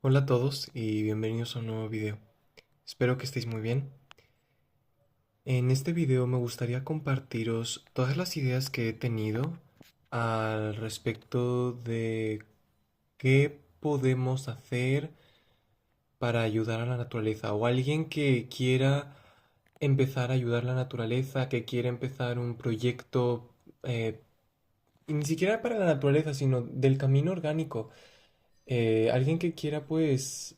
Hola a todos y bienvenidos a un nuevo video. Espero que estéis muy bien. En este video me gustaría compartiros todas las ideas que he tenido al respecto de qué podemos hacer para ayudar a la naturaleza o alguien que quiera empezar a ayudar a la naturaleza, que quiera empezar un proyecto, y ni siquiera para la naturaleza, sino del camino orgánico. Alguien que quiera, pues,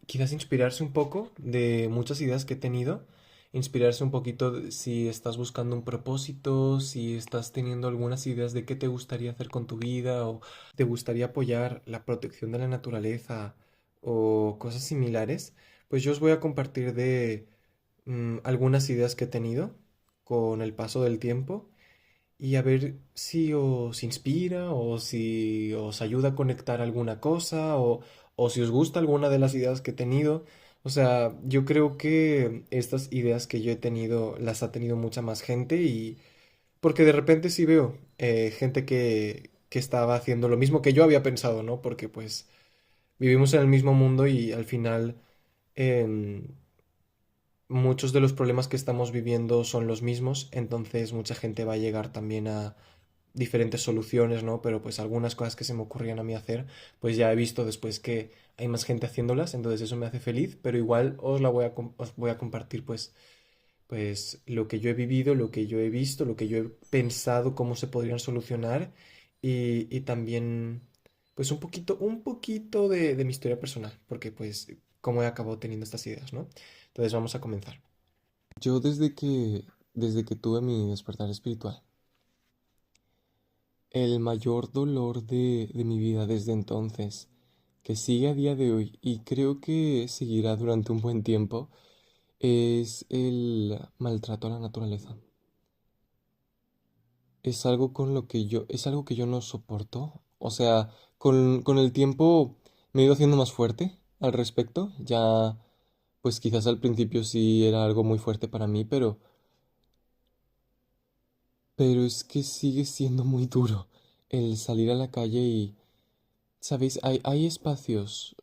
quizás inspirarse un poco de muchas ideas que he tenido, inspirarse un poquito si estás buscando un propósito, si estás teniendo algunas ideas de qué te gustaría hacer con tu vida o te gustaría apoyar la protección de la naturaleza o cosas similares, pues yo os voy a compartir de algunas ideas que he tenido con el paso del tiempo y a ver si os inspira o si os ayuda a conectar alguna cosa o si os gusta alguna de las ideas que he tenido. O sea, yo creo que estas ideas que yo he tenido las ha tenido mucha más gente y porque de repente sí veo gente que estaba haciendo lo mismo que yo había pensado, ¿no? Porque pues vivimos en el mismo mundo y al final em, muchos de los problemas que estamos viviendo son los mismos, entonces mucha gente va a llegar también a diferentes soluciones, ¿no? Pero pues algunas cosas que se me ocurrían a mí hacer, pues ya he visto después que hay más gente haciéndolas, entonces eso me hace feliz, pero igual os voy a compartir pues lo que yo he vivido, lo que yo he visto, lo que yo he pensado, cómo se podrían solucionar y también pues un poquito de mi historia personal, porque pues cómo he acabado teniendo estas ideas, ¿no? Entonces vamos a comenzar. Yo desde que tuve mi despertar espiritual, el mayor dolor de mi vida desde entonces, que sigue a día de hoy y creo que seguirá durante un buen tiempo, es el maltrato a la naturaleza. Es algo que yo no soporto. O sea, con el tiempo me he ido haciendo más fuerte al respecto. Ya, pues quizás al principio sí era algo muy fuerte para mí, pero es que sigue siendo muy duro el salir a la calle y, ¿sabéis? Hay espacios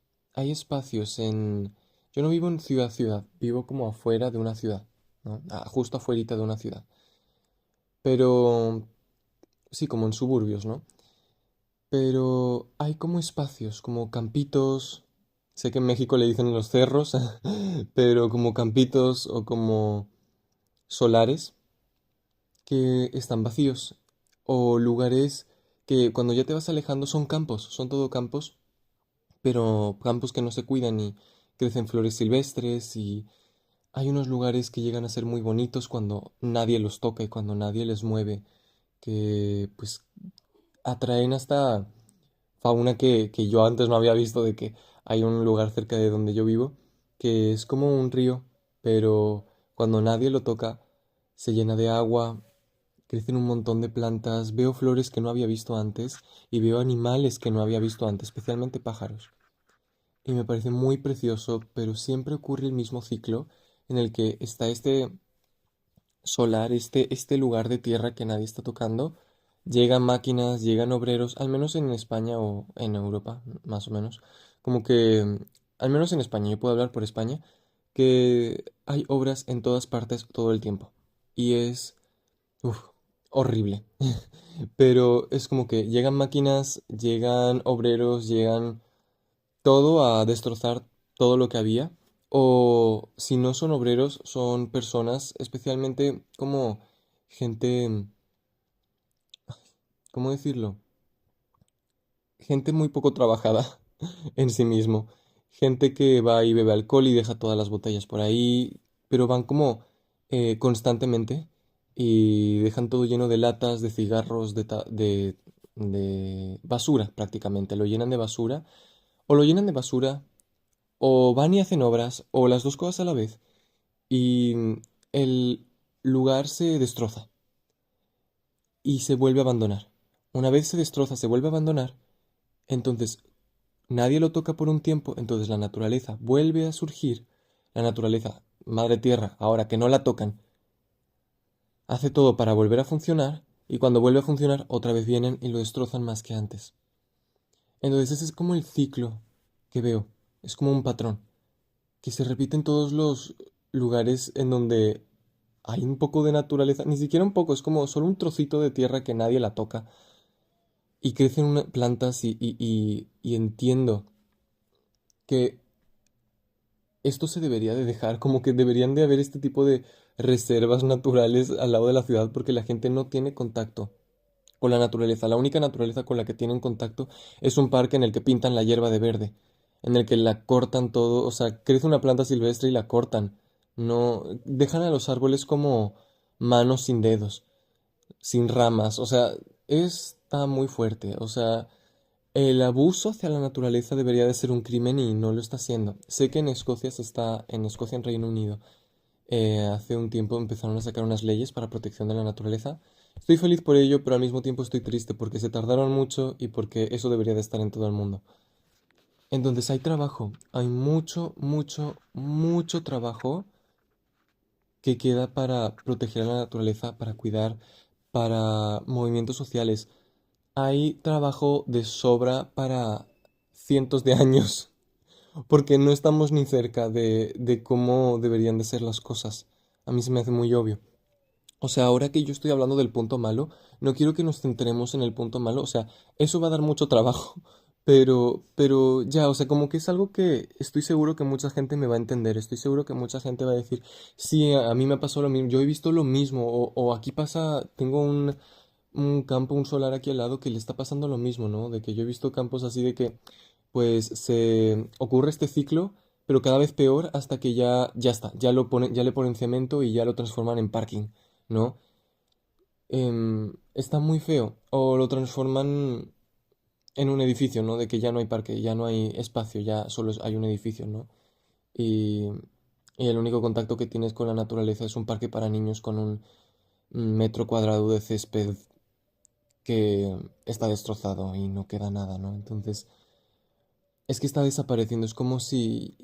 en... Yo no vivo en ciudad, vivo como afuera de una ciudad, ¿no? Justo afuerita de una ciudad. Pero, sí, como en suburbios, ¿no? Pero hay como espacios, como campitos. Sé que en México le dicen los cerros, pero como campitos o como solares que están vacíos. O lugares que cuando ya te vas alejando son campos, son todo campos, pero campos que no se cuidan y crecen flores silvestres y hay unos lugares que llegan a ser muy bonitos cuando nadie los toca y cuando nadie les mueve, que pues atraen hasta fauna que yo antes no había visto, de que hay un lugar cerca de donde yo vivo que es como un río, pero cuando nadie lo toca se llena de agua, crecen un montón de plantas, veo flores que no había visto antes y veo animales que no había visto antes, especialmente pájaros. Y me parece muy precioso, pero siempre ocurre el mismo ciclo en el que está este solar, este lugar de tierra que nadie está tocando. Llegan máquinas, llegan obreros, al menos en España o en Europa, más o menos. Como que, al menos en España, yo puedo hablar por España, que hay obras en todas partes todo el tiempo. Y es, uf, horrible. Pero es como que llegan máquinas, llegan obreros, llegan todo a destrozar todo lo que había. O si no son obreros, son personas, especialmente como gente, ¿cómo decirlo? Gente muy poco trabajada en sí mismo. Gente que va y bebe alcohol y deja todas las botellas por ahí, pero van como constantemente y dejan todo lleno de latas, de cigarros, de basura prácticamente. Lo llenan de basura o lo llenan de basura o van y hacen obras, o las dos cosas a la vez, y el lugar se destroza y se vuelve a abandonar. Una vez se destroza, se vuelve a abandonar, entonces nadie lo toca por un tiempo, entonces la naturaleza vuelve a surgir, la naturaleza, madre tierra, ahora que no la tocan, hace todo para volver a funcionar, y cuando vuelve a funcionar, otra vez vienen y lo destrozan más que antes. Entonces ese es como el ciclo que veo. Es como un patrón que se repite en todos los lugares en donde hay un poco de naturaleza, ni siquiera un poco, es como solo un trocito de tierra que nadie la toca y crecen plantas y entiendo que esto se debería de dejar, como que deberían de haber este tipo de reservas naturales al lado de la ciudad porque la gente no tiene contacto con la naturaleza. La única naturaleza con la que tienen contacto es un parque en el que pintan la hierba de verde, en el que la cortan todo, o sea, crece una planta silvestre y la cortan. No, dejan a los árboles como manos sin dedos, sin ramas, o sea, está muy fuerte, o sea, el abuso hacia la naturaleza debería de ser un crimen y no lo está haciendo. Sé que en Escocia en Escocia, en Reino Unido, hace un tiempo empezaron a sacar unas leyes para protección de la naturaleza. Estoy feliz por ello, pero al mismo tiempo estoy triste porque se tardaron mucho y porque eso debería de estar en todo el mundo. Entonces hay trabajo, hay mucho, mucho, mucho trabajo que queda para proteger a la naturaleza, para cuidar, para movimientos sociales. Hay trabajo de sobra para cientos de años, porque no estamos ni cerca de cómo deberían de ser las cosas. A mí se me hace muy obvio. O sea, ahora que yo estoy hablando del punto malo, no quiero que nos centremos en el punto malo. O sea, eso va a dar mucho trabajo. Pero ya, o sea, como que es algo que estoy seguro que mucha gente me va a entender. Estoy seguro que mucha gente va a decir, sí, a mí me pasó lo mismo. Yo he visto lo mismo. O aquí pasa, tengo un campo, un solar aquí al lado que le está pasando lo mismo, ¿no? De que yo he visto campos así de que, pues, se ocurre este ciclo, pero cada vez peor hasta que ya está. Ya le ponen cemento y ya lo transforman en parking. ¿No? Está muy feo. O lo transforman en un edificio, ¿no? De que ya no hay parque, ya no hay espacio, ya solo hay un edificio, ¿no? Y, y el único contacto que tienes con la naturaleza es un parque para niños con un metro cuadrado de césped que está destrozado y no queda nada, ¿no? Entonces, es que está desapareciendo. Es como si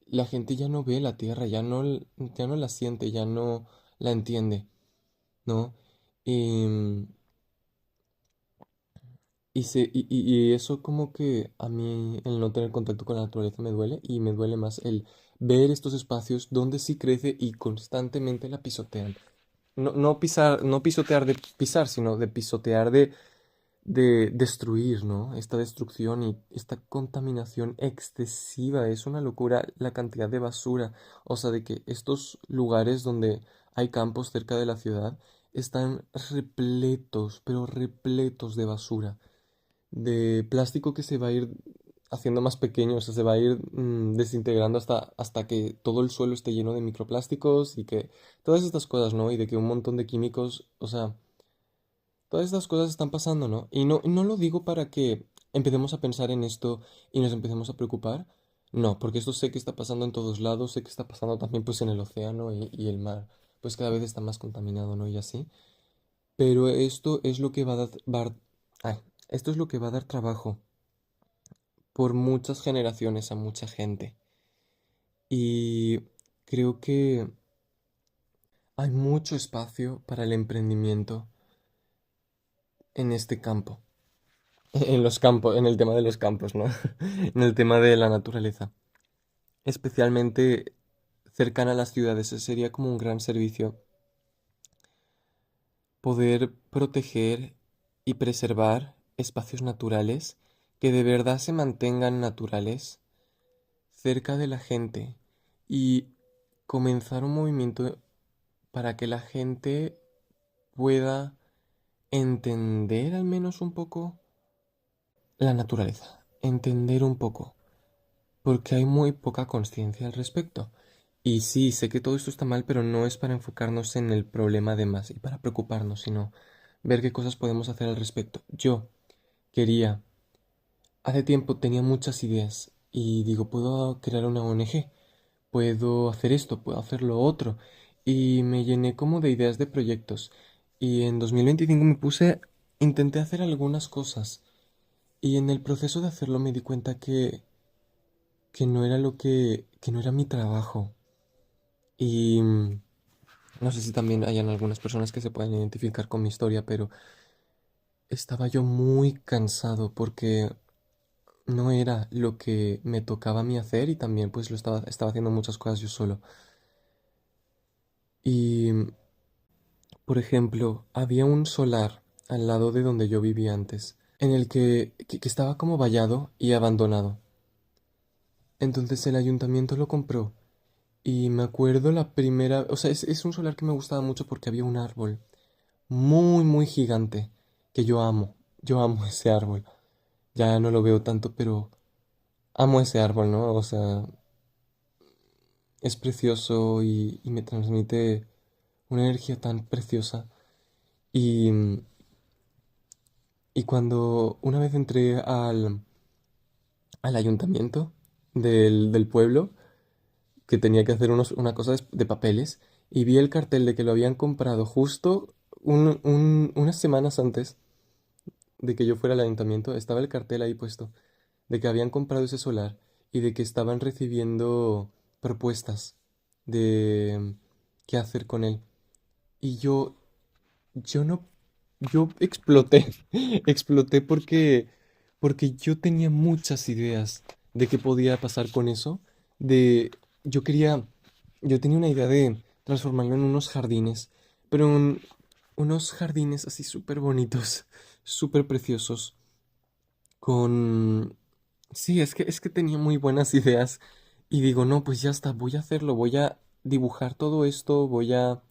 la gente ya no ve la tierra, ya no la siente, ya no la entiende, ¿no? Y, y eso como que a mí el no tener contacto con la naturaleza me duele y me duele más el ver estos espacios donde sí crece y constantemente la pisotean. No pisar, no pisotear de pisar, sino de pisotear de destruir, ¿no? Esta destrucción y esta contaminación excesiva. Es una locura la cantidad de basura. O sea, de que estos lugares donde hay campos cerca de la ciudad están repletos, pero repletos de basura de plástico que se va a ir haciendo más pequeño, o sea, se va a ir desintegrando hasta que todo el suelo esté lleno de microplásticos y que todas estas cosas, ¿no? Y de que un montón de químicos, o sea, todas estas cosas están pasando, ¿no? Y no lo digo para que empecemos a pensar en esto y nos empecemos a preocupar, no, porque esto sé que está pasando en todos lados, sé que está pasando también pues en el océano y el mar, pues cada vez está más contaminado, ¿no? Y así. Pero esto es lo que ay, esto es lo que va a dar trabajo por muchas generaciones a mucha gente. Y creo que hay mucho espacio para el emprendimiento en este campo. En los campos, en el tema de los campos, ¿no? En el tema de la naturaleza. Especialmente cercana a las ciudades. Sería como un gran servicio poder proteger y preservar espacios naturales que de verdad se mantengan naturales cerca de la gente y comenzar un movimiento para que la gente pueda entender al menos un poco la naturaleza, entender un poco, porque hay muy poca conciencia al respecto. Y sí, sé que todo esto está mal, pero no es para enfocarnos en el problema de más y para preocuparnos, sino ver qué cosas podemos hacer al respecto. Yo quería, hace tiempo tenía muchas ideas y digo, puedo crear una ONG, puedo hacer esto, puedo hacer lo otro. Y me llené como de ideas de proyectos. Y en 2025 me puse, intenté hacer algunas cosas. Y en el proceso de hacerlo me di cuenta que no era que no era mi trabajo. Y no sé si también hayan algunas personas que se puedan identificar con mi historia, pero estaba yo muy cansado porque no era lo que me tocaba a mí hacer y también pues estaba haciendo muchas cosas yo solo. Y, por ejemplo, había un solar al lado de donde yo vivía antes, en el que estaba como vallado y abandonado. Entonces el ayuntamiento lo compró y me acuerdo la primera, o sea, es un solar que me gustaba mucho porque había un árbol muy, muy gigante que yo amo ese árbol. Ya no lo veo tanto, pero amo ese árbol, ¿no? O sea, es precioso y me transmite una energía tan preciosa. Y, y cuando una vez entré al ayuntamiento del pueblo, que tenía que hacer una cosa de papeles, y vi el cartel de que lo habían comprado justo unas semanas antes de que yo fuera al ayuntamiento, estaba el cartel ahí puesto, de que habían comprado ese solar y de que estaban recibiendo propuestas de qué hacer con él. Y yo no, yo exploté, exploté porque yo tenía muchas ideas de qué podía pasar con eso, de, yo quería, yo tenía una idea de transformarlo en unos jardines, pero unos jardines así súper bonitos, súper preciosos, con, sí, es que tenía muy buenas ideas y digo, no, pues ya está, voy a hacerlo, voy a dibujar todo esto, voy a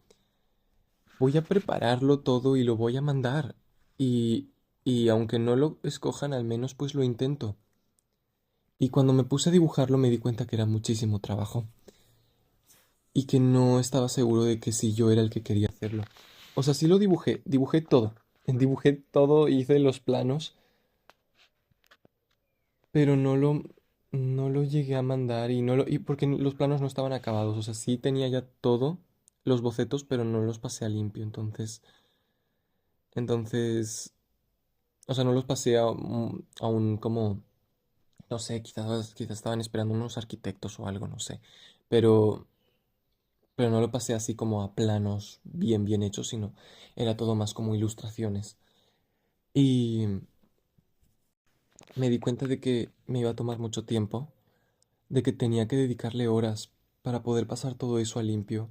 prepararlo todo y lo voy a mandar. Y, y aunque no lo escojan, al menos pues lo intento. Y cuando me puse a dibujarlo me di cuenta que era muchísimo trabajo y que no estaba seguro de que si yo era el que quería hacerlo. O sea, sí lo dibujé, dibujé todo, hice los planos, pero no lo llegué a mandar y porque los planos no estaban acabados. O sea, sí tenía ya todo, los bocetos, pero no los pasé a limpio. Entonces, o sea, no los pasé a un como, no sé, quizás estaban esperando unos arquitectos o algo, no sé. Pero, pero no lo pasé así como a planos bien, bien hechos, sino era todo más como ilustraciones. Y me di cuenta de que me iba a tomar mucho tiempo, de que tenía que dedicarle horas para poder pasar todo eso a limpio,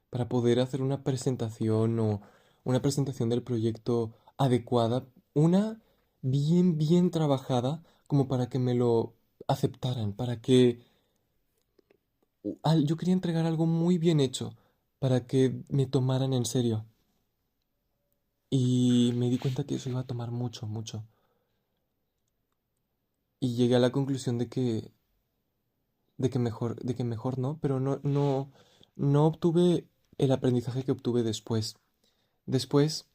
para poder hacer una presentación o una presentación del proyecto adecuada, una bien, bien trabajada, como para que me lo aceptaran, para que yo quería entregar algo muy bien hecho, para que me tomaran en serio. Y me di cuenta que eso iba a tomar mucho, mucho. Y llegué a la conclusión de que mejor no, pero no obtuve el aprendizaje que obtuve después. Después,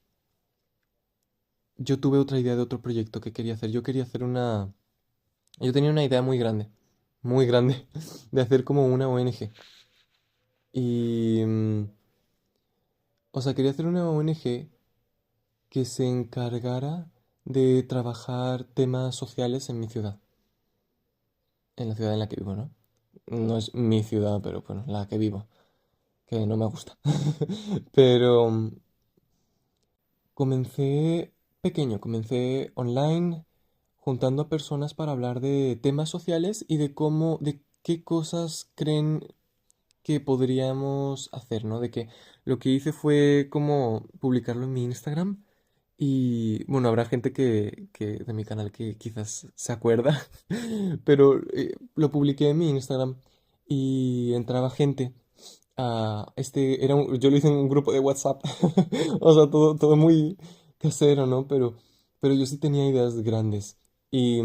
yo tuve otra idea de otro proyecto que quería hacer. Yo tenía una idea muy grande, de hacer como una ONG. Y, o sea, quería hacer una ONG que se encargara de trabajar temas sociales en mi ciudad, en la ciudad en la que vivo, ¿no? No es mi ciudad, pero bueno, la que vivo, que no me gusta. Pero comencé pequeño, comencé online, juntando a personas para hablar de temas sociales y de qué cosas creen que podríamos hacer, ¿no? De que lo que hice fue como publicarlo en mi Instagram y bueno, habrá gente que de mi canal que quizás se acuerda, pero lo publiqué en mi Instagram y entraba gente. Yo lo hice en un grupo de WhatsApp, o sea, todo muy casero, ¿no? Pero yo sí tenía ideas grandes. Y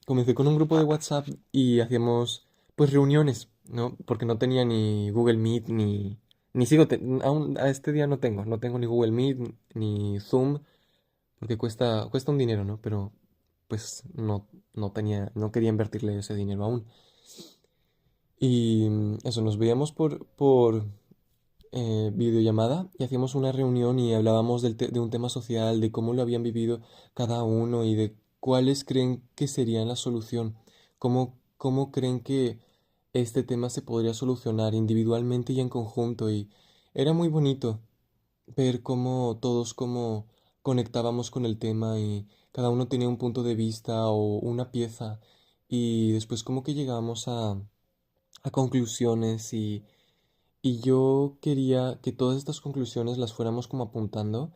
comencé con un grupo de WhatsApp y hacíamos pues reuniones, ¿no? Porque no tenía ni Google Meet ni sigo, aún a este día no tengo ni Google Meet ni Zoom, porque cuesta un dinero, ¿no? Pero pues no quería invertirle ese dinero aún. Y eso, nos veíamos por videollamada y hacíamos una reunión y hablábamos de un tema social, de cómo lo habían vivido cada uno y de cuáles creen que serían la solución, cómo creen que este tema se podría solucionar individualmente y en conjunto. Y era muy bonito ver cómo todos conectábamos con el tema y cada uno tenía un punto de vista o una pieza y después como que llegamos a conclusiones y yo quería que todas estas conclusiones las fuéramos como apuntando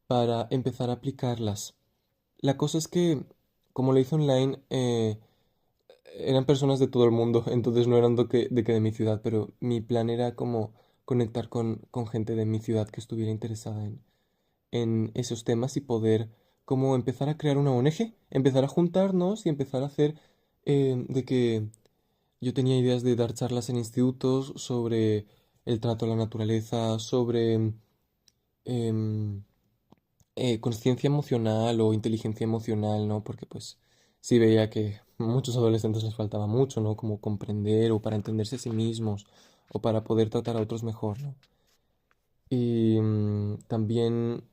para empezar a aplicarlas. La cosa es que, como lo hice online, eran personas de todo el mundo, entonces no eran de mi ciudad, pero mi plan era como conectar con gente de mi ciudad que estuviera interesada en esos temas y poder como empezar a crear una ONG, empezar a juntarnos y empezar a hacer de que yo tenía ideas de dar charlas en institutos sobre el trato a la naturaleza, sobre em, consciencia emocional o inteligencia emocional, ¿no? Porque pues sí veía que a muchos adolescentes les faltaba mucho, ¿no? Como comprender o para entenderse a sí mismos o para poder tratar a otros mejor, ¿no? Y también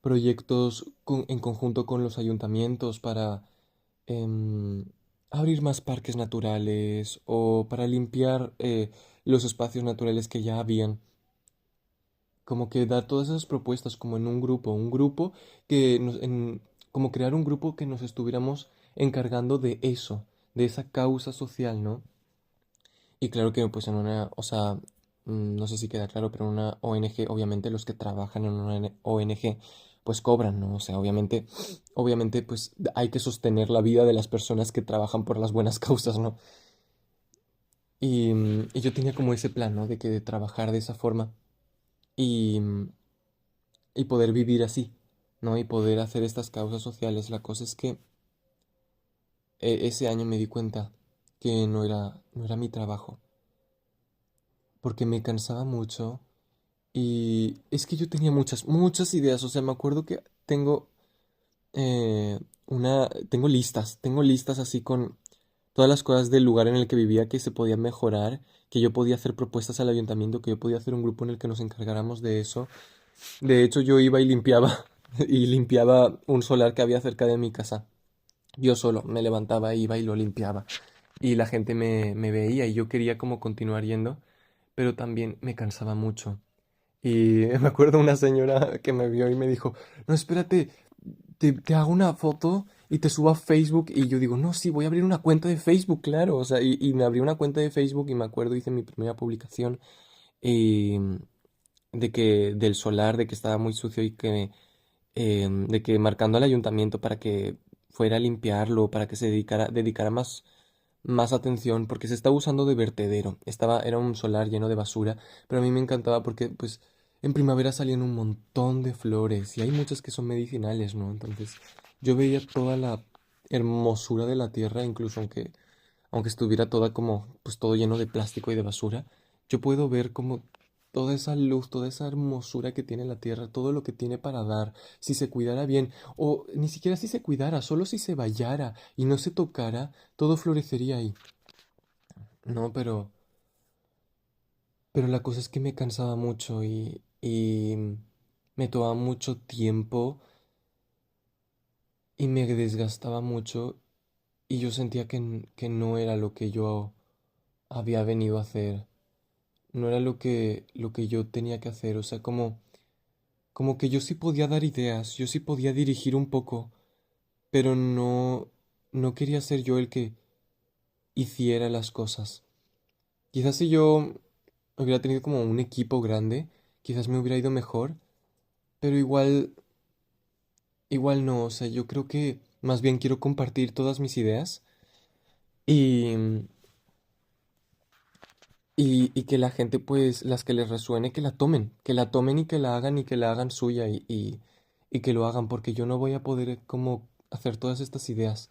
proyectos en conjunto con los ayuntamientos para em, abrir más parques naturales o para limpiar los espacios naturales que ya habían. Como que dar todas esas propuestas como en un grupo que como crear un grupo que nos estuviéramos encargando de eso, de esa causa social, ¿no? Y claro que pues en una, o sea, no sé si queda claro, pero en una ONG, obviamente los que trabajan en una ONG pues cobran, ¿no? O sea, obviamente pues hay que sostener la vida de las personas que trabajan por las buenas causas, ¿no? Y yo tenía como ese plan, ¿no? De que de trabajar de esa forma y, y poder vivir así, ¿no? Y poder hacer estas causas sociales. La cosa es que ese año me di cuenta que no era mi trabajo, porque me cansaba mucho. Y es que yo tenía muchas ideas. O sea, me acuerdo que tengo listas así con todas las cosas del lugar en el que vivía que se podían mejorar, que yo podía hacer propuestas al ayuntamiento, que yo podía hacer un grupo en el que nos encargáramos de eso. De hecho, yo iba y limpiaba, y limpiaba un solar que había cerca de mi casa. Yo solo me levantaba, iba y lo limpiaba. Y la gente me veía y yo quería como continuar yendo, pero también me cansaba mucho. Y me acuerdo una señora que me vio y me dijo, no, espérate, te hago una foto y te subo a Facebook. Y yo digo, no, sí, voy a abrir una cuenta de Facebook, claro. O sea, y me abrí una cuenta de Facebook y me acuerdo, hice mi primera publicación y del solar, de que estaba muy sucio y de que marcando al ayuntamiento para que fuera a limpiarlo, para que dedicara más atención, porque se estaba usando de vertedero. Era un solar lleno de basura, pero a mí me encantaba porque, pues, en primavera salían un montón de flores y hay muchas que son medicinales, ¿no? Entonces, yo veía toda la hermosura de la tierra, incluso aunque estuviera toda como, pues, todo lleno de plástico y de basura, yo puedo ver como toda esa luz, toda esa hermosura que tiene la tierra, todo lo que tiene para dar, si se cuidara bien, o ni siquiera si se cuidara, solo si se vallara y no se tocara, todo florecería ahí. No, pero la cosa es que me cansaba mucho y me tomaba mucho tiempo y me desgastaba mucho y yo sentía que no era lo que yo había venido a hacer, no era lo que yo tenía que hacer, o sea, como que yo sí podía dar ideas, yo sí podía dirigir un poco, pero no quería ser yo el que hiciera las cosas. Quizás si yo hubiera tenido como un equipo grande, quizás me hubiera ido mejor, pero igual no, o sea, yo creo que más bien quiero compartir todas mis ideas y, y que la gente, pues, las que les resuene, que la tomen y que la hagan suya y que lo hagan, porque yo no voy a poder como hacer todas estas ideas.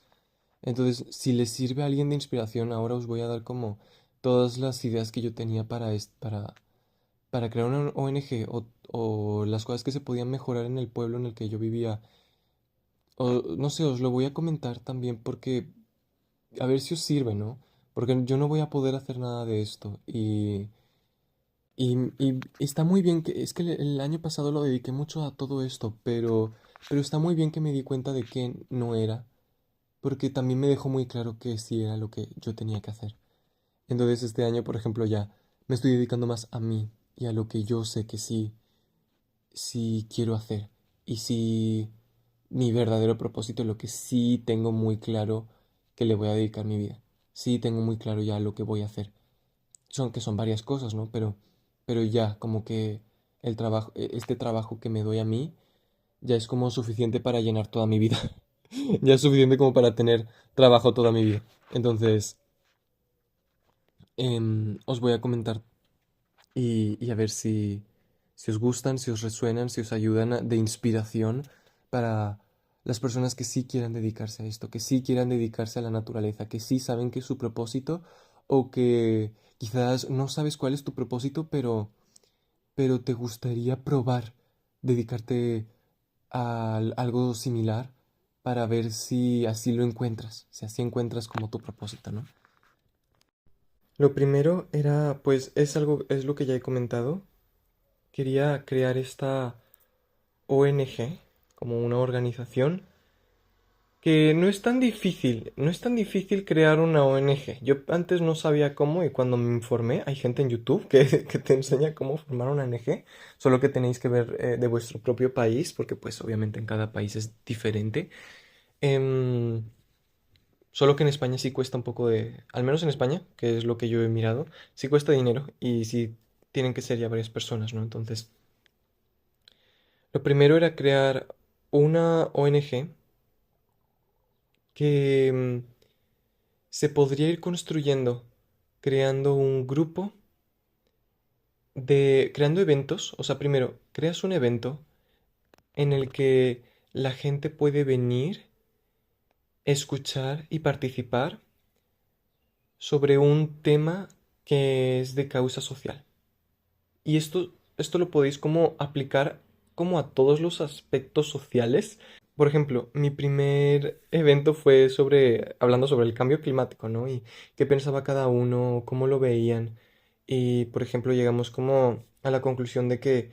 Entonces, si les sirve a alguien de inspiración, ahora os voy a dar como todas las ideas que yo tenía para crear una ONG o las cosas que se podían mejorar en el pueblo en el que yo vivía. O no sé, os lo voy a comentar también porque a ver si os sirve, ¿no? Porque yo no voy a poder hacer nada de esto y está muy bien que es que el año pasado lo dediqué mucho a todo esto, pero está muy bien que me di cuenta de que no era, porque también me dejó muy claro que sí era lo que yo tenía que hacer. Entonces este año, por ejemplo, ya me estoy dedicando más a mí y a lo que yo sé que sí quiero hacer. Y sí mi verdadero propósito, lo que sí tengo muy claro que le voy a dedicar mi vida. Sí tengo muy claro ya lo que voy a hacer. Son varias cosas, ¿no? Pero ya, como que el trabajo, este trabajo que me doy a mí, ya es como suficiente para llenar toda mi vida. Ya es suficiente como para tener trabajo toda mi vida. Entonces, os voy a comentar y a ver si os gustan, si os resuenan, si os ayudan de inspiración para las personas que sí quieran dedicarse a esto, que sí quieran dedicarse a la naturaleza, que sí saben que es su propósito o que quizás no sabes cuál es tu propósito, pero te gustaría probar dedicarte a algo similar para ver si así lo encuentras, si así encuentras como tu propósito, ¿no? Lo primero era, pues, es lo que ya he comentado. Quería crear esta ONG como una organización que no es tan difícil, no es tan difícil crear una ONG. Yo antes no sabía cómo y cuando me informé, hay gente en YouTube que te enseña cómo formar una ONG, solo que tenéis que ver de vuestro propio país, porque pues obviamente en cada país es diferente. Em, Solo que en España sí cuesta un poco al menos en España, que es lo que yo he mirado, sí cuesta dinero y sí tienen que ser ya varias personas, ¿no? Entonces, lo primero era crear una ONG que se podría ir construyendo, creando un grupo creando eventos. O sea, primero, creas un evento en el que la gente puede venir, escuchar y participar sobre un tema que es de causa social. Y esto lo podéis como aplicar como a todos los aspectos sociales. Por ejemplo, mi primer evento fue hablando sobre el cambio climático, ¿no? Y qué pensaba cada uno, cómo lo veían. Y, por ejemplo, llegamos como a la conclusión de que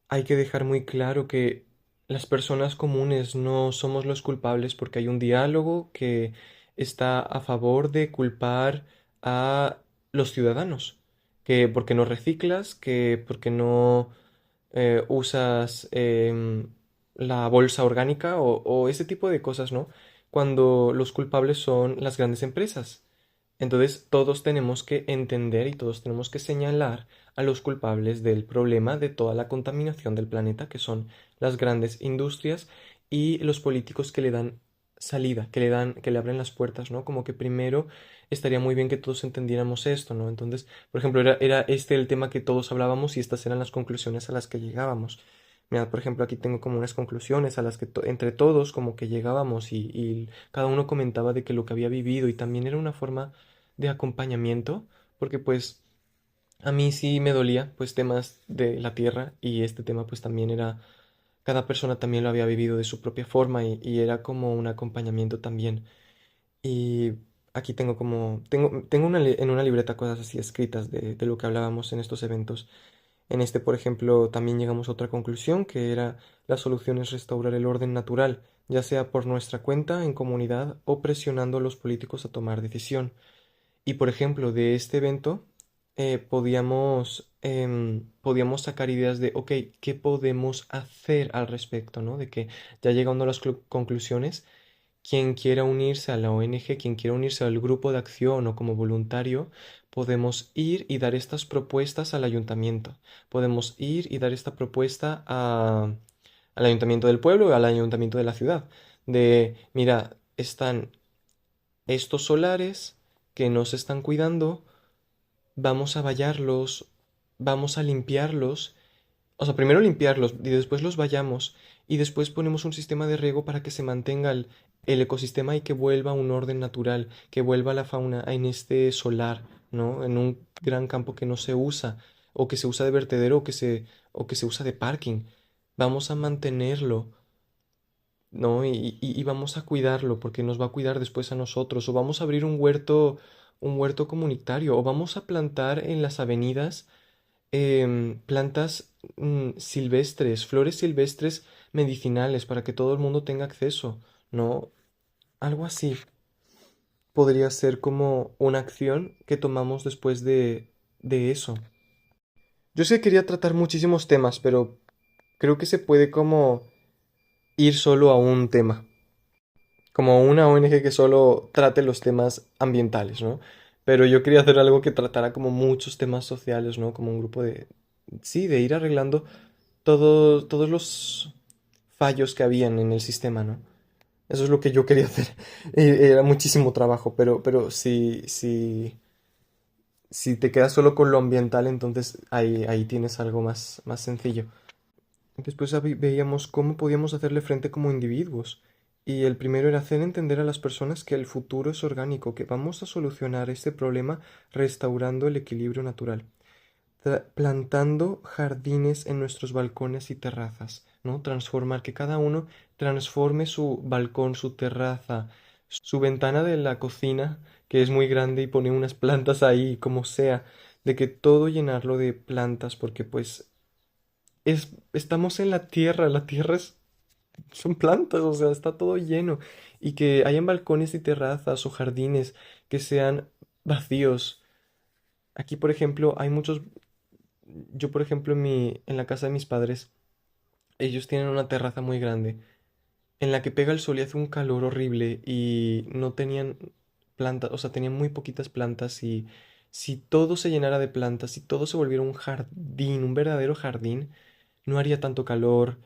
hay que dejar muy claro que las personas comunes no somos los culpables porque hay un diálogo que está a favor de culpar a los ciudadanos, que porque no reciclas, que porque no usas la bolsa orgánica o ese tipo de cosas, ¿no? Cuando los culpables son las grandes empresas. Entonces todos tenemos que entender y todos tenemos que señalar a los culpables del problema de toda la contaminación del planeta, que son las grandes industrias y los políticos que le dan salida, que le abren las puertas, ¿no? Como que primero estaría muy bien que todos entendiéramos esto, ¿no? Entonces, por ejemplo, era este el tema que todos hablábamos y estas eran las conclusiones a las que llegábamos. Mira, por ejemplo, aquí tengo como unas conclusiones a las que entre todos como que llegábamos y cada uno comentaba de que lo que había vivido y también era una forma de acompañamiento, porque pues a mí sí me dolía pues temas de la tierra y este tema pues también era, cada persona también lo había vivido de su propia forma y era como un acompañamiento también. Y aquí tengo como, tengo en una libreta cosas así escritas de lo que hablábamos en estos eventos. En este, por ejemplo, también llegamos a otra conclusión, que era la solución es restaurar el orden natural, ya sea por nuestra cuenta, en comunidad o presionando a los políticos a tomar decisión. Y por ejemplo, de este evento podíamos sacar ideas de, ok, ¿qué podemos hacer al respecto, ¿no? De que ya llegando a las conclusiones, quien quiera unirse a la ONG, quien quiera unirse al grupo de acción o como voluntario, podemos ir y dar estas propuestas al ayuntamiento. Podemos ir y dar esta propuesta al ayuntamiento del pueblo, al ayuntamiento de la ciudad, de, mira, están estos solares que no se están cuidando, vamos a vallarlos, vamos a limpiarlos, o sea, primero limpiarlos y después los vallamos y después ponemos un sistema de riego para que se mantenga el ecosistema y que vuelva a un orden natural, que vuelva la fauna en este solar, ¿no? En un gran campo que no se usa o que se usa de vertedero o que se usa de parking. Vamos a mantenerlo, ¿no? Y vamos a cuidarlo porque nos va a cuidar después a nosotros. O vamos a abrir un huerto comunitario. O vamos a plantar en las avenidas plantas silvestres, flores silvestres medicinales para que todo el mundo tenga acceso, ¿no? Algo así podría ser como una acción que tomamos después de eso. Yo sé que quería tratar muchísimos temas, pero creo que se puede como ir solo a un tema, como una ONG que solo trate los temas ambientales, ¿no? Pero yo quería hacer algo que tratara como muchos temas sociales, ¿no? Como un grupo de, sí, de ir arreglando todos los fallos que habían en el sistema, ¿no? Eso es lo que yo quería hacer. Era muchísimo trabajo, pero si te quedas solo con lo ambiental, entonces ahí tienes algo más sencillo. Después veíamos cómo podíamos hacerle frente como individuos. Y el primero era hacer entender a las personas que el futuro es orgánico, que vamos a solucionar este problema restaurando el equilibrio natural, plantando jardines en nuestros balcones y terrazas, ¿no? Transformar, que cada uno transforme su balcón, su terraza, su ventana de la cocina, que es muy grande, y pone unas plantas ahí, como sea, de que todo llenarlo de plantas, porque pues estamos en la tierra son plantas, o sea, está todo lleno. Y que hayan balcones y terrazas o jardines que sean vacíos. Aquí, por ejemplo, hay muchos. Yo, por ejemplo, en la casa de mis padres, ellos tienen una terraza muy grande en la que pega el sol y hace un calor horrible y no tenían plantas, o sea, tenían muy poquitas plantas y si todo se llenara de plantas, si todo se volviera un jardín, un verdadero jardín, no haría tanto calor.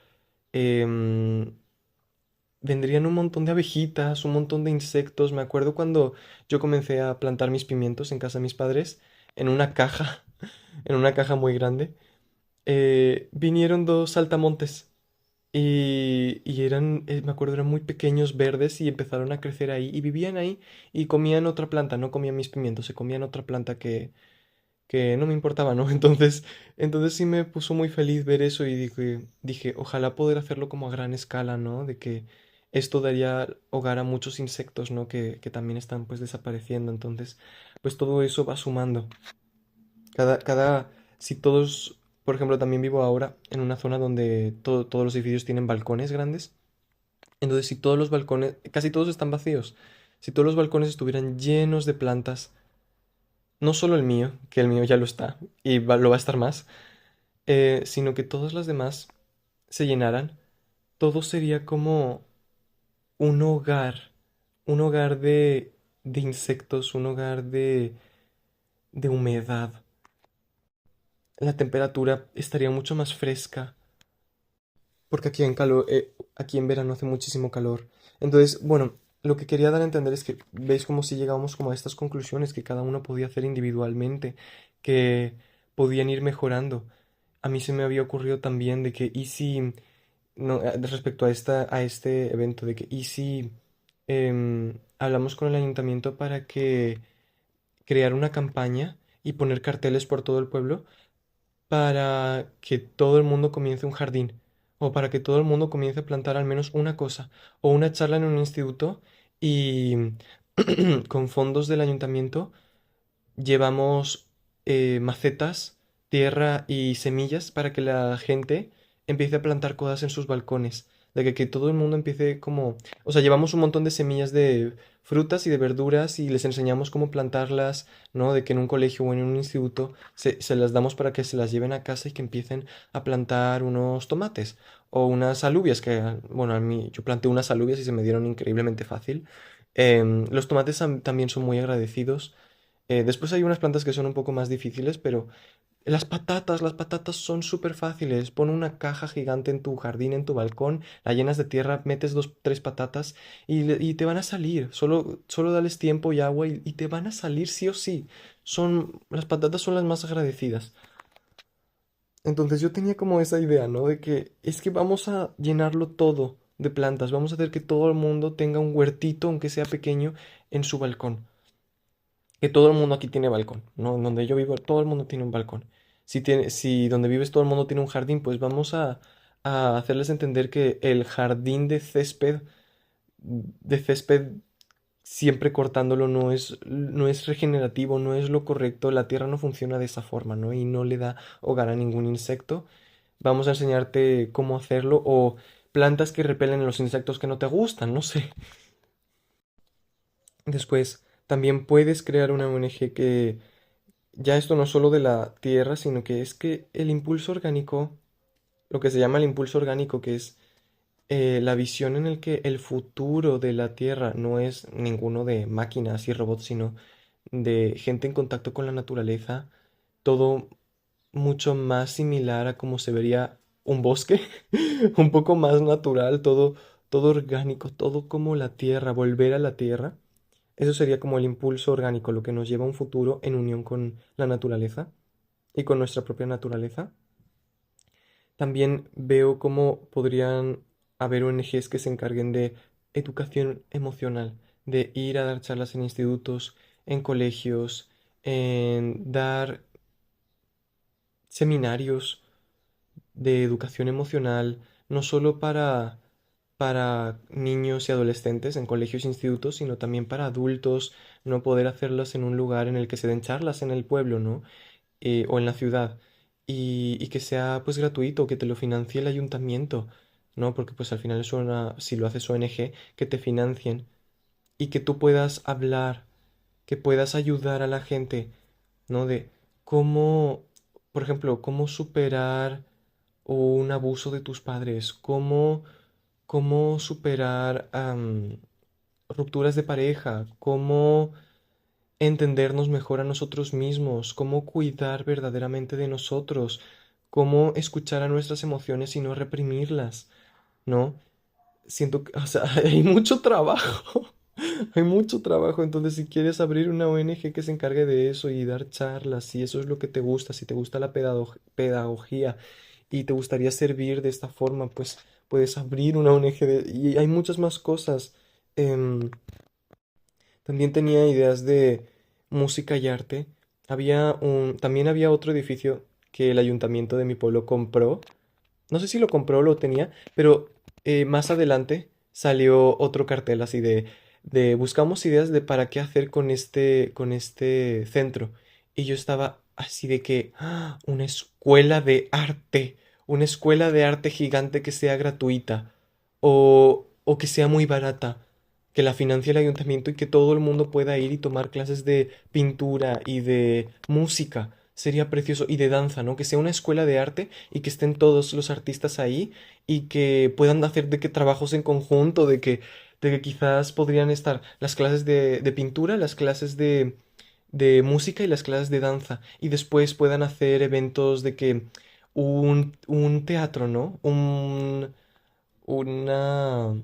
em, Vendrían un montón de abejitas, un montón de insectos. Me acuerdo cuando yo comencé a plantar mis pimientos en casa de mis padres, en una caja, en una caja muy grande. Vinieron dos saltamontes y eran, me acuerdo, eran muy pequeños, verdes y empezaron a crecer ahí y vivían ahí y comían otra planta, no comían mis pimientos, se comían otra planta que no me importaba, ¿no? Entonces sí me puso muy feliz ver eso y dije, ojalá poder hacerlo como a gran escala, ¿no? De que esto daría hogar a muchos insectos, ¿no? Que también están pues desapareciendo. Entonces, pues todo eso va sumando. Si todos, por ejemplo, también vivo ahora en una zona donde todos los edificios tienen balcones grandes. Entonces, si todos los balcones, casi todos están vacíos, si todos los balcones estuvieran llenos de plantas, no solo el mío, que el mío ya lo está y lo va a estar más, sino que todas las demás se llenaran, todo sería como un hogar de insectos, un hogar de humedad. La temperatura estaría mucho más fresca, porque aquí en verano hace muchísimo calor. Entonces, bueno, lo que quería dar a entender es que veis como si llegábamos como a estas conclusiones que cada uno podía hacer individualmente, que podían ir mejorando. A mí se me había ocurrido también de que, ¿y si, no, respecto a a este evento, de que, ¿y si hablamos con el ayuntamiento para que crear una campaña y poner carteles por todo el pueblo para que todo el mundo comience un jardín o para que todo el mundo comience a plantar al menos una cosa o una charla en un instituto y con fondos del ayuntamiento llevamos macetas, tierra y semillas para que la gente empiece a plantar cosas en sus balcones. De que todo el mundo empiece como... O sea, llevamos un montón de semillas de frutas y de verduras y les enseñamos cómo plantarlas, ¿no? De que en un colegio o en un instituto se las damos para que se las lleven a casa y que empiecen a plantar unos tomates o unas alubias, que, bueno, a mí yo planté unas alubias y se me dieron increíblemente fácil. Los tomates también son muy agradecidos. Después hay unas plantas que son un poco más difíciles, pero las patatas son súper fáciles. Pon una caja gigante en tu jardín, en tu balcón, la llenas de tierra, metes dos, tres patatas y te van a salir. Solo dales tiempo y agua y te van a salir sí o sí. Las patatas son las más agradecidas. Entonces yo tenía como esa idea, ¿no? De que es que vamos a llenarlo todo de plantas. Vamos a hacer que todo el mundo tenga un huertito, aunque sea pequeño, en su balcón. Que todo el mundo aquí tiene balcón, ¿no? Donde yo vivo, todo el mundo tiene un balcón. Si donde vives todo el mundo tiene un jardín, pues vamos a hacerles entender que el jardín de césped, siempre cortándolo no es regenerativo, no es lo correcto, la tierra no funciona de esa forma, ¿no? Y no le da hogar a ningún insecto. Vamos a enseñarte cómo hacerlo o plantas que repelen a los insectos que no te gustan, no sé. Después, también puedes crear una ONG que ya esto no solo de la tierra, sino que es que el impulso orgánico, lo que se llama el impulso orgánico, que es la visión en el que el futuro de la Tierra no es ninguno de máquinas y robots, sino de gente en contacto con la naturaleza, todo mucho más similar a cómo se vería un bosque, un poco más natural, todo orgánico, todo como la Tierra, volver a la Tierra. Eso sería como el impulso orgánico, lo que nos lleva a un futuro en unión con la naturaleza y con nuestra propia naturaleza. También veo cómo podrían haber ONGs que se encarguen de educación emocional, de ir a dar charlas en institutos, en colegios, en dar seminarios de educación emocional, no solo para niños y adolescentes en colegios e institutos, sino también para adultos, no poder hacerlas en un lugar en el que se den charlas en el pueblo, ¿no? O en la ciudad y que sea pues gratuito, que te lo financie el ayuntamiento, ¿no? Porque pues al final es una, si lo haces ONG, que te financien y que tú puedas hablar, que puedas ayudar a la gente, ¿no? De cómo, por ejemplo, cómo superar un abuso de tus padres, cómo superar rupturas de pareja, cómo entendernos mejor a nosotros mismos, cómo cuidar verdaderamente de nosotros, cómo escuchar a nuestras emociones y no reprimirlas, ¿no? Siento que, o sea, hay mucho trabajo, hay mucho trabajo, entonces si quieres abrir una ONG que se encargue de eso y dar charlas, si eso es lo que te gusta, si te gusta la pedagogía y te gustaría servir de esta forma, pues puedes abrir una ONG y hay muchas más cosas. Em, También tenía ideas de música y arte. También había otro edificio que el ayuntamiento de mi pueblo compró. No sé si lo compró o lo tenía, pero más adelante salió otro cartel así de buscamos ideas de para qué hacer con este centro. Y yo estaba así de que una escuela de arte gigante que sea gratuita o que sea muy barata, que la financie el ayuntamiento y que todo el mundo pueda ir y tomar clases de pintura y de música. Sería precioso. Y de danza, ¿no? Que sea una escuela de arte y que estén todos los artistas ahí y que puedan hacer de que trabajos en conjunto, de que quizás podrían estar las clases de pintura, las clases de música y las clases de danza. Y después puedan hacer eventos de que un teatro, ¿no? Una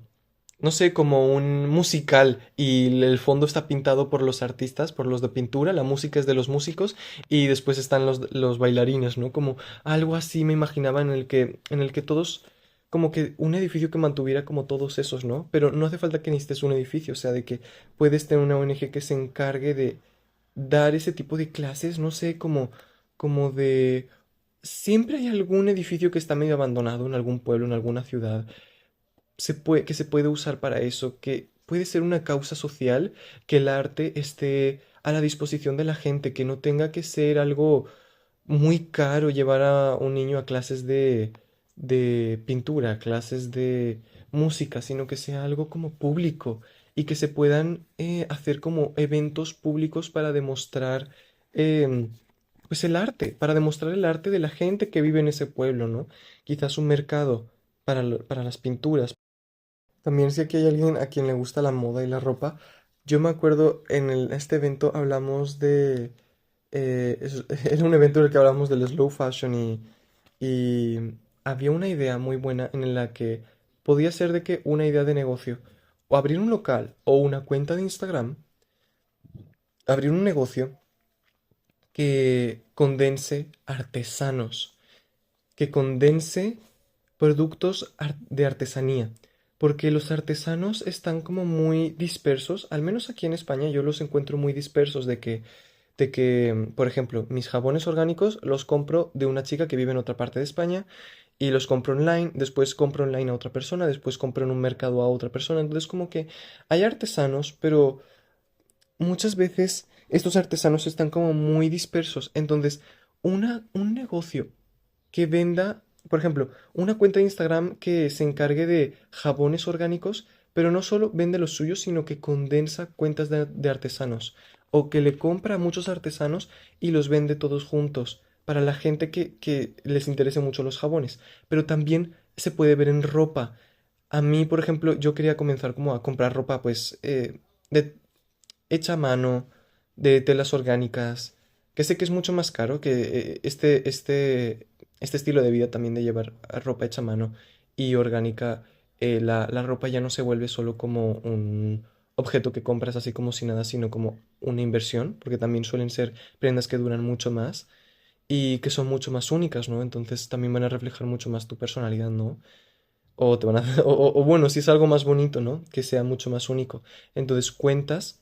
no sé, como un musical y el fondo está pintado por los artistas, por los de pintura, la música es de los músicos y después están los bailarines, ¿no? Como algo así me imaginaba en el que todos, como que un edificio que mantuviera como todos esos, ¿no? Pero no hace falta que necesites un edificio, o sea, de que puedes tener una ONG que se encargue de dar ese tipo de clases, no sé, como de... Siempre hay algún edificio que está medio abandonado en algún pueblo, en alguna ciudad que se puede usar para eso, que puede ser una causa social, que el arte esté a la disposición de la gente, que no tenga que ser algo muy caro llevar a un niño a clases de pintura, clases de música, sino que sea algo como público y que se puedan hacer como eventos públicos para demostrar pues el arte, para demostrar el arte de la gente que vive en ese pueblo, ¿no? Quizás un mercado para las pinturas. También si aquí hay alguien a quien le gusta la moda y la ropa, yo me acuerdo este evento hablamos era un evento en el que hablamos del slow fashion y había una idea muy buena en la que podía ser de que una idea de negocio, o abrir un local o una cuenta de Instagram, abrir un negocio que condense artesanos, que condense productos de artesanía, porque los artesanos están como muy dispersos, al menos aquí en España yo los encuentro muy dispersos de que, por ejemplo, mis jabones orgánicos los compro de una chica que vive en otra parte de España y los compro online, después compro online a otra persona, después compro en un mercado a otra persona, entonces como que hay artesanos, pero muchas veces estos artesanos están como muy dispersos, entonces un negocio que venda, por ejemplo, una cuenta de Instagram que se encargue de jabones orgánicos, pero no solo vende los suyos, sino que condensa cuentas de artesanos, o que le compra a muchos artesanos y los vende todos juntos, para la gente que les interese mucho los jabones. Pero también se puede ver en ropa. A mí, por ejemplo, yo quería comenzar como a comprar ropa, pues, de, hecha a mano, de telas orgánicas, que sé que es mucho más caro que este estilo de vida también de llevar ropa hecha a mano y orgánica. La ropa ya no se vuelve solo como un objeto que compras así como si nada, sino como una inversión, porque también suelen ser prendas que duran mucho más y que son mucho más únicas, ¿no? Entonces también van a reflejar mucho más tu personalidad, ¿no? O te van a, o bueno, si es algo más bonito, ¿no? Que sea mucho más único. Entonces cuentas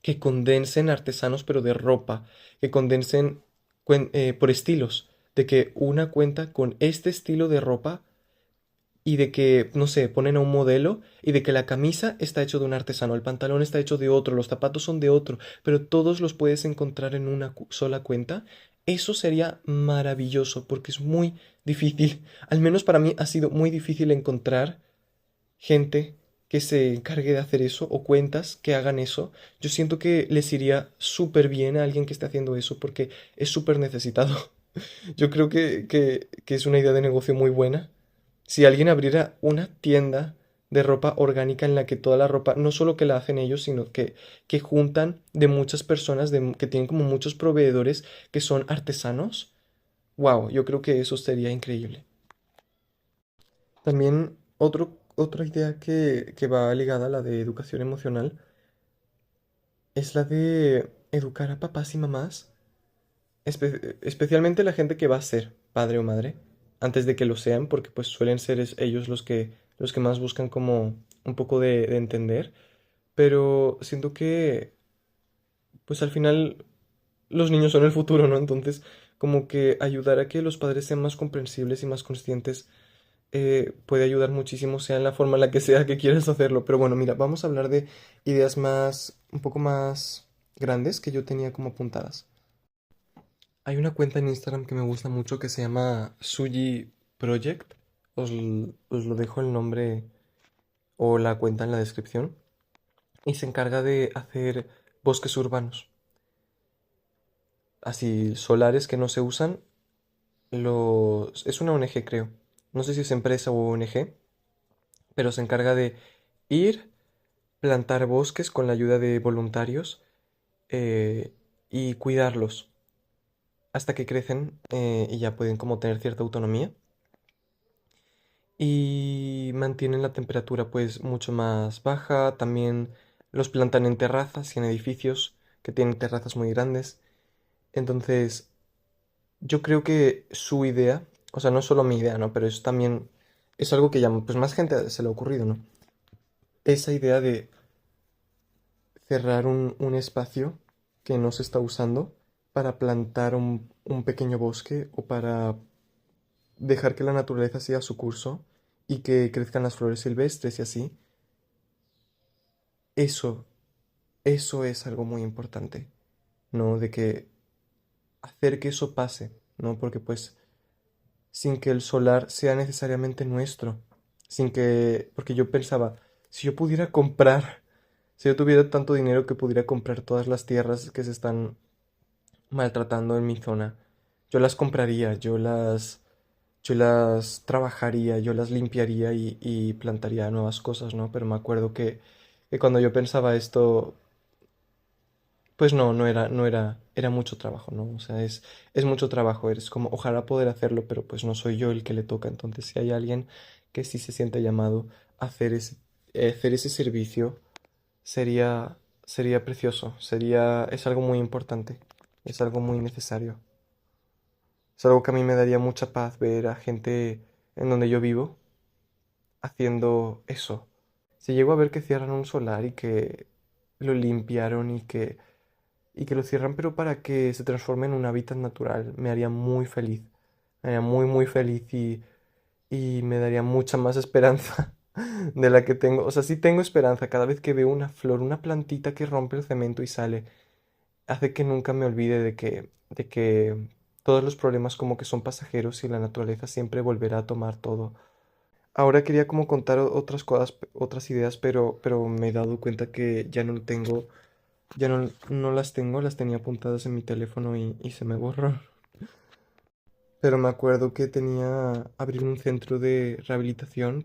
que condensen artesanos, pero de ropa, que condensen por estilos, de que una cuenta con este estilo de ropa y de que, no sé, ponen a un modelo y de que la camisa está hecho de un artesano, el pantalón está hecho de otro, los zapatos son de otro, pero todos los puedes encontrar en una sola cuenta. Eso sería maravilloso porque es muy difícil, al menos para mí ha sido muy difícil encontrar gente que se encargue de hacer eso o cuentas que hagan eso. Yo siento que les iría súper bien a alguien que esté haciendo eso porque es súper necesitado. Yo creo que es una idea de negocio muy buena. Si alguien abriera una tienda de ropa orgánica en la que toda la ropa, no solo que la hacen ellos, sino que juntan de muchas personas, que tienen como muchos proveedores que son artesanos, wow, yo creo que eso sería increíble. También otra idea que va ligada a la de educación emocional es la de educar a papás y mamás, especialmente la gente que va a ser padre o madre, antes de que lo sean, porque pues suelen ser ellos los que más buscan como un poco de entender, pero siento que pues al final los niños son el futuro, ¿no? Entonces como que ayudar a que los padres sean más comprensibles y más conscientes puede ayudar muchísimo, sea en la forma en la que sea que quieras hacerlo. Pero bueno, mira, vamos a hablar de ideas un poco más grandes que yo tenía como apuntadas. Hay una cuenta en Instagram que me gusta mucho que se llama Suji Project. Os lo dejo el nombre o la cuenta en la descripción. Y se encarga de hacer bosques urbanos. Así, solares que no se usan. Es una ONG, creo. No sé si es empresa o ONG, pero se encarga de ir plantar bosques con la ayuda de voluntarios eh, y cuidarlos hasta que crecen y ya pueden como tener cierta autonomía y mantienen la temperatura pues mucho más baja. También los plantan en terrazas y en edificios que tienen terrazas muy grandes. Entonces yo creo que su idea, o sea, no es solo mi idea, ¿no? Pero es también, es algo que ya pues más gente se le ha ocurrido, ¿no? Esa idea de cerrar un espacio que no se está usando para plantar un pequeño bosque o para dejar que la naturaleza siga su curso y que crezcan las flores silvestres y así. Eso, eso es algo muy importante, ¿no? De que hacer que eso pase, ¿no? Porque pues sin que el solar sea necesariamente nuestro, porque yo pensaba, si yo pudiera comprar, si yo tuviera tanto dinero que pudiera comprar todas las tierras que se están maltratando en mi zona. Yo las compraría, yo las trabajaría, yo las limpiaría y plantaría nuevas cosas, ¿no? Pero me acuerdo que cuando yo pensaba esto, pues era mucho trabajo, ¿no? O sea, es mucho trabajo, eres como, ojalá poder hacerlo, pero pues no soy yo el que le toca. Entonces, si hay alguien que sí se siente llamado a hacer ese servicio, sería, sería precioso, es algo muy importante, es algo muy necesario. Es algo que a mí me daría mucha paz ver a gente en donde yo vivo haciendo eso. Si llego a ver que cierran un solar y que lo limpiaron y que lo cierran, pero para que se transforme en un hábitat natural, me haría muy feliz. Me haría muy, muy feliz y me daría mucha más esperanza de la que tengo. O sea, sí tengo esperanza cada vez que veo una flor, una plantita que rompe el cemento y sale. Hace que nunca me olvide de que todos los problemas como que son pasajeros y la naturaleza siempre volverá a tomar todo. Ahora quería como contar otras cosas, otras ideas, pero me he dado cuenta que ya no tengo, no las tengo, las tenía apuntadas en mi teléfono y se me borró. Pero me acuerdo que tenía abrir un centro de rehabilitación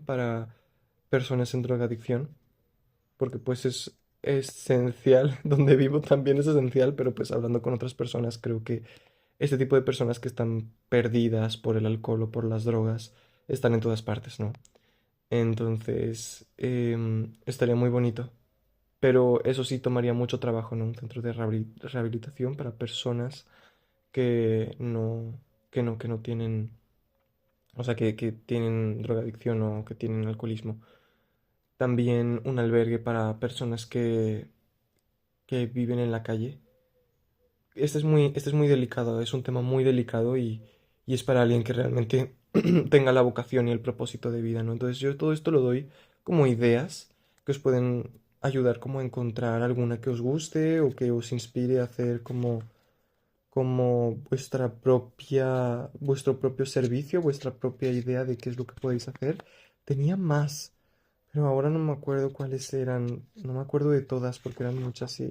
personas en drogadicción, porque pues es esencial, donde vivo también es esencial, pero pues hablando con otras personas creo que este tipo de personas que están perdidas por el alcohol o por las drogas están en todas partes, ¿no? Entonces, estaría muy bonito. Pero eso sí tomaría mucho trabajo, ¿no? Un centro de rehabilitación para personas que no tienen, o sea, que tienen drogadicción o que tienen alcoholismo. También un albergue para personas que viven en la calle. Este es muy delicado, es un tema muy delicado y es para alguien que realmente tenga la vocación y el propósito de vida, ¿no? Entonces yo todo esto lo doy como ideas que os pueden ayudar como a encontrar alguna que os guste o que os inspire a hacer como vuestro propio servicio, vuestra propia idea de qué es lo que podéis hacer. Tenía más, pero ahora no me acuerdo cuáles eran, no me acuerdo de todas porque eran muchas y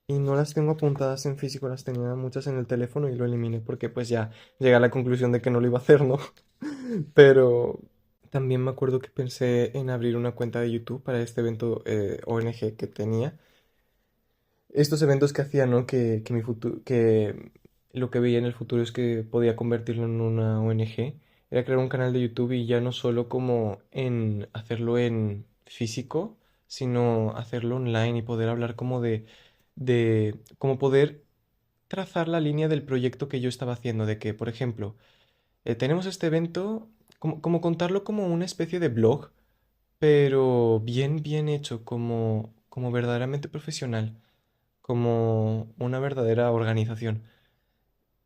no las tengo apuntadas en físico, las tenía muchas en el teléfono y lo eliminé porque pues ya llegué a la conclusión de que no lo iba a hacer, ¿no? Pero también me acuerdo que pensé en abrir una cuenta de YouTube para este evento ONG que tenía. Estos eventos que hacía, ¿no? Que lo que veía en el futuro es que podía convertirlo en una ONG. Era crear un canal de YouTube y ya no solo como en hacerlo en físico, sino hacerlo online y poder hablar como de como poder trazar la línea del proyecto que yo estaba haciendo, de que, por ejemplo, tenemos este evento, como contarlo como una especie de blog, pero bien hecho, como verdaderamente profesional, como una verdadera organización.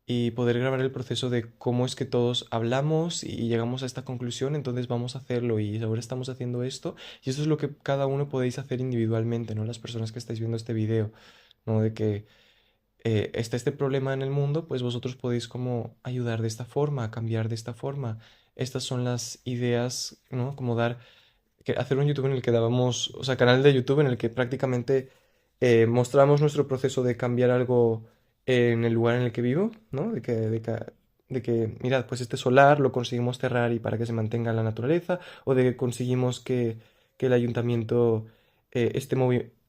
Y poder grabar el proceso de cómo es que todos hablamos y llegamos a esta conclusión, entonces vamos a hacerlo y ahora estamos haciendo esto. Y eso es lo que cada uno podéis hacer individualmente, ¿no? Las personas que estáis viendo este video, ¿no? De que está este problema en el mundo, pues vosotros podéis como ayudar de esta forma, cambiar de esta forma. Estas son las ideas, ¿no? Como hacer un YouTube en el que dábamos, o sea, canal de YouTube en el que prácticamente mostramos nuestro proceso de cambiar algo en el lugar en el que vivo, ¿no? De que, mirad, pues este solar lo conseguimos cerrar y para que se mantenga en la naturaleza, o de que conseguimos que el ayuntamiento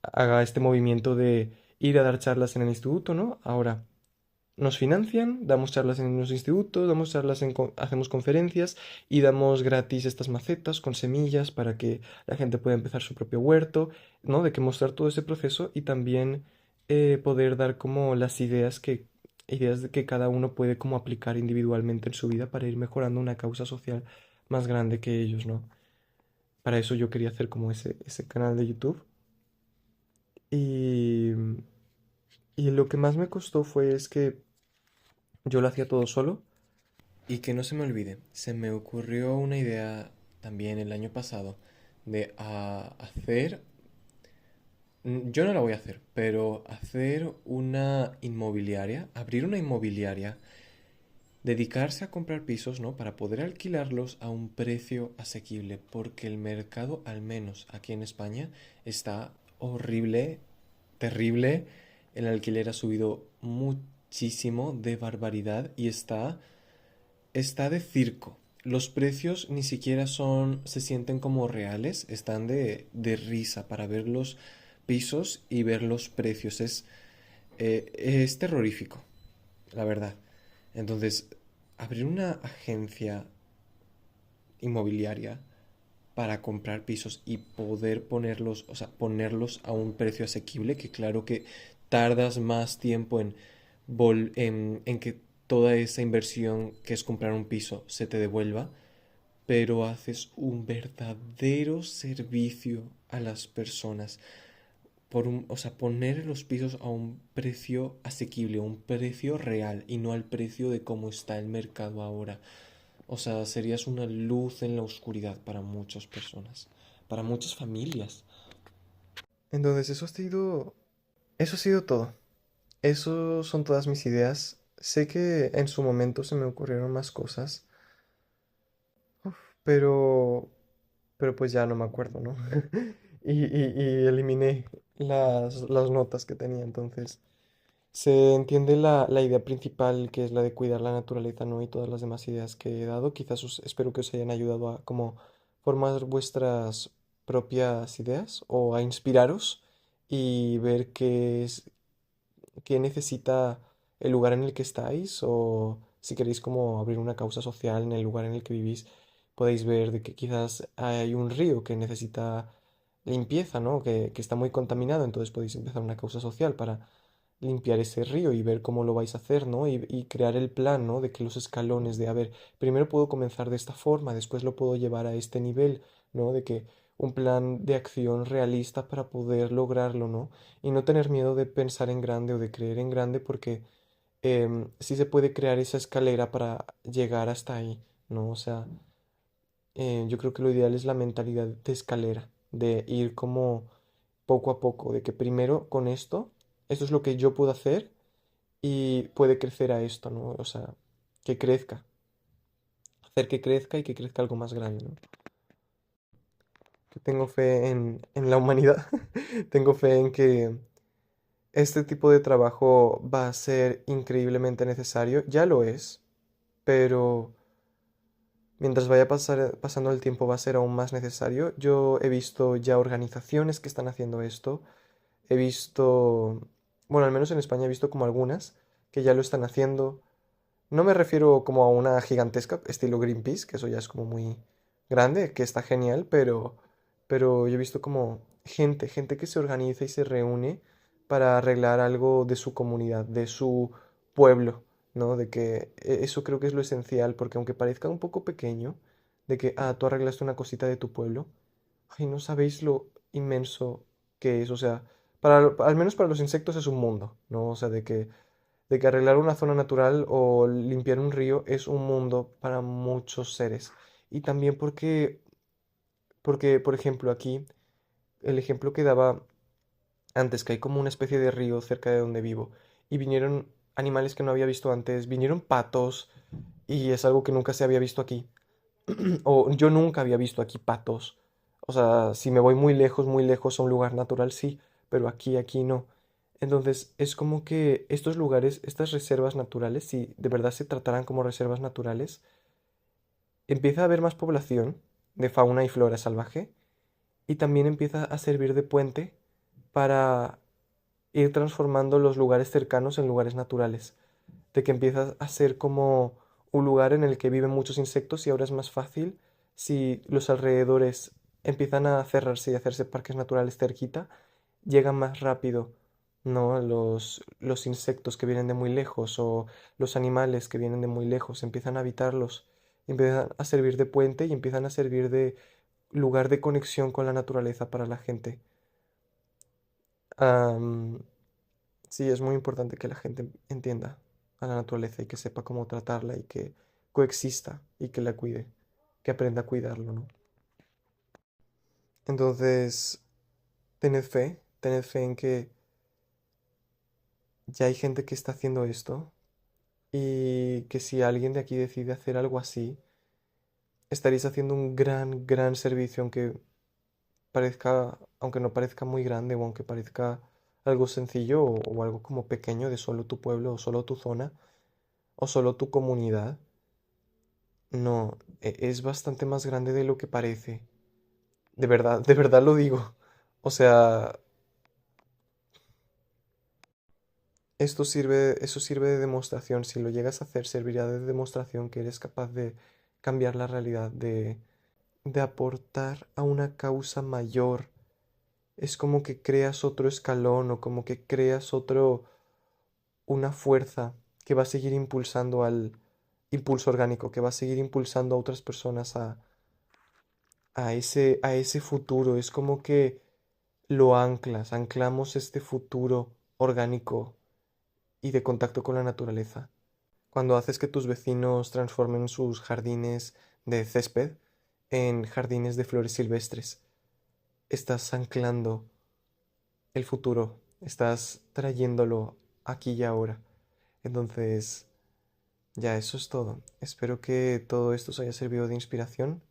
haga este movimiento de ir a dar charlas en el instituto, ¿no? Ahora nos financian, damos charlas en los institutos, damos charlas hacemos conferencias y damos gratis estas macetas con semillas para que la gente pueda empezar su propio huerto, ¿no? De que mostrar todo ese proceso y también poder dar como las ideas de que cada uno puede como aplicar individualmente en su vida para ir mejorando una causa social más grande que ellos, ¿no? Para eso yo quería hacer como ese canal de YouTube y, y lo que más me costó fue es que yo lo hacía todo solo. Y que no se me olvide, se me ocurrió una idea también el año pasado de hacer, yo no la voy a hacer, pero hacer una inmobiliaria, abrir una inmobiliaria, dedicarse a comprar pisos, ¿no? Para poder alquilarlos a un precio asequible, porque el mercado, al menos aquí en España, está horrible, terrible. El alquiler ha subido muchísimo de barbaridad y está de circo. Los precios ni siquiera se sienten como reales, están de risa para ver los pisos y ver los precios. Es terrorífico, la verdad. Entonces, abrir una agencia inmobiliaria para comprar pisos y poder ponerlos, o sea, ponerlos a un precio asequible, que claro que tardas más tiempo en que toda esa inversión que es comprar un piso se te devuelva, pero haces un verdadero servicio a las personas. O sea, poner los pisos a un precio asequible, a un precio real y no al precio de cómo está el mercado ahora. O sea, serías una luz en la oscuridad para muchas personas, para muchas familias. Entonces, eso ha sido todo. Eso son todas mis ideas. Sé que en su momento se me ocurrieron más cosas, pero, pero pues ya no me acuerdo, ¿no? Y eliminé las notas que tenía, entonces se entiende la idea principal, que es la de cuidar la naturaleza, ¿no? Y todas las demás ideas que he dado. Quizás espero que os hayan ayudado a como formar vuestras propias ideas o a inspiraros y ver qué necesita el lugar en el que estáis o si queréis como abrir una causa social en el lugar en el que vivís, podéis ver de que quizás hay un río que necesita limpieza, ¿no? Que está muy contaminado, entonces podéis empezar una causa social para limpiar ese río y ver cómo lo vais a hacer, ¿no? Y crear el plan, ¿no? De que los escalones, de, a ver, primero puedo comenzar de esta forma, después lo puedo llevar a este nivel, ¿no? De que un plan de acción realista para poder lograrlo, ¿no? Y no tener miedo de pensar en grande o de creer en grande porque sí se puede crear esa escalera para llegar hasta ahí, ¿no? O sea, yo creo que lo ideal es la mentalidad de escalera, de ir como poco a poco, de que primero con esto es lo que yo puedo hacer y puede crecer a esto, ¿no? O sea, que crezca, hacer que crezca y que crezca algo más grande, ¿no? Que tengo fe en la humanidad, tengo fe en que este tipo de trabajo va a ser increíblemente necesario, ya lo es, pero mientras vaya pasando el tiempo va a ser aún más necesario. Yo he visto ya organizaciones que están haciendo esto, he visto, bueno, al menos en España he visto como algunas que ya lo están haciendo. No me refiero como a una gigantesca estilo Greenpeace, que eso ya es como muy grande, que está genial, pero yo he visto como gente que se organiza y se reúne para arreglar algo de su comunidad, de su pueblo, ¿no? De que eso creo que es lo esencial, porque aunque parezca un poco pequeño, de que, tú arreglaste una cosita de tu pueblo, ay, no sabéis lo inmenso que es, o sea, al menos para los insectos es un mundo, ¿no? O sea, de que arreglar una zona natural o limpiar un río es un mundo para muchos seres. Y también porque, por ejemplo, aquí, el ejemplo que daba antes, que hay como una especie de río cerca de donde vivo, y vinieron animales que no había visto antes, vinieron patos, y es algo que nunca se había visto aquí. O yo nunca había visto aquí patos. O sea, si me voy muy lejos a un lugar natural, sí, pero aquí no. Entonces, es como que estos lugares, estas reservas naturales, si de verdad se trataran como reservas naturales, empieza a haber más población de fauna y flora salvaje y también empieza a servir de puente para ir transformando los lugares cercanos en lugares naturales. De que empieza a ser como un lugar en el que viven muchos insectos y ahora es más fácil si los alrededores empiezan a cerrarse y a hacerse parques naturales cerquita, llegan más rápido, ¿no? Los insectos que vienen de muy lejos o los animales que vienen de muy lejos empiezan a habitarlos, empiezan a servir de puente y empiezan a servir de lugar de conexión con la naturaleza para la gente. Am, sí, es muy importante que la gente entienda a la naturaleza y que sepa cómo tratarla y que coexista y que la cuide, que aprenda a cuidarlo, ¿no? Entonces, tened fe en que ya hay gente que está haciendo esto y que si alguien de aquí decide hacer algo así, estaréis haciendo un gran servicio, aunque no parezca muy grande o aunque parezca algo sencillo o algo como pequeño de solo tu pueblo o solo tu zona o solo tu comunidad. No, es bastante más grande de lo que parece. De verdad lo digo. O sea, eso sirve de demostración. Si lo llegas a hacer, servirá de demostración que eres capaz de cambiar la realidad, de aportar a una causa mayor. Es como que creas otro escalón o como que creas una fuerza que va a seguir impulsando al impulso orgánico, que va a seguir impulsando a otras personas a ese futuro. Es como que lo anclamos este futuro orgánico y de contacto con la naturaleza. Cuando haces que tus vecinos transformen sus jardines de césped en jardines de flores silvestres, estás anclando el futuro, estás trayéndolo aquí y ahora. Entonces, ya eso es todo. Espero que todo esto os haya servido de inspiración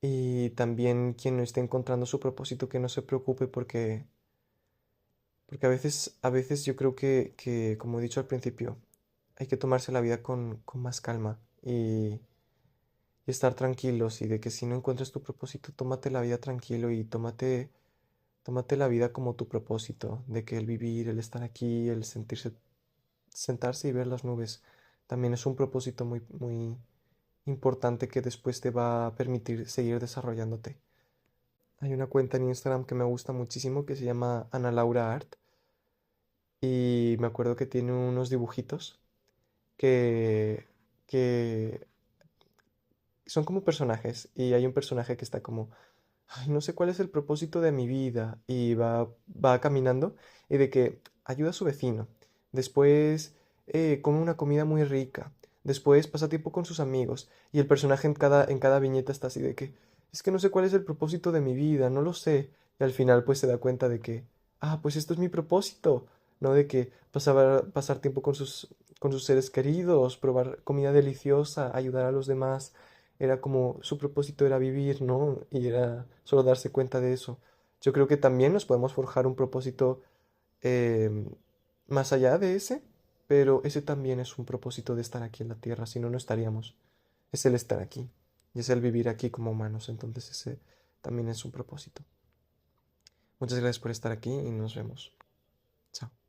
y también quien no esté encontrando su propósito que no se preocupe porque a veces yo creo que, como he dicho al principio, hay que tomarse la vida con más calma y estar tranquilos y de que si no encuentras tu propósito, tómate la vida tranquilo y tómate la vida como tu propósito, de que el vivir, el estar aquí, el sentarse y ver las nubes, también es un propósito muy importante que después te va a permitir seguir desarrollándote. Hay una cuenta en Instagram que me gusta muchísimo que se llama Ana Laura Art y me acuerdo que tiene unos dibujitos que, que son como personajes y hay un personaje que está como, ay, no sé cuál es el propósito de mi vida y va caminando y de que ayuda a su vecino, después come una comida muy rica, después pasa tiempo con sus amigos y el personaje en cada viñeta está así de que es que no sé cuál es el propósito de mi vida, no lo sé y al final pues se da cuenta de que, ah, pues esto es mi propósito, ¿no? De que pasar tiempo con sus seres queridos, probar comida deliciosa, ayudar a los demás era como su propósito era vivir, ¿no? Y era solo darse cuenta de eso. Yo creo que también nos podemos forjar un propósito em, más allá de ese, pero ese también es un propósito de estar aquí en la tierra, si no, no estaríamos. Es el estar aquí y es el vivir aquí como humanos, entonces ese también es un propósito. Muchas gracias por estar aquí y nos vemos. Chao.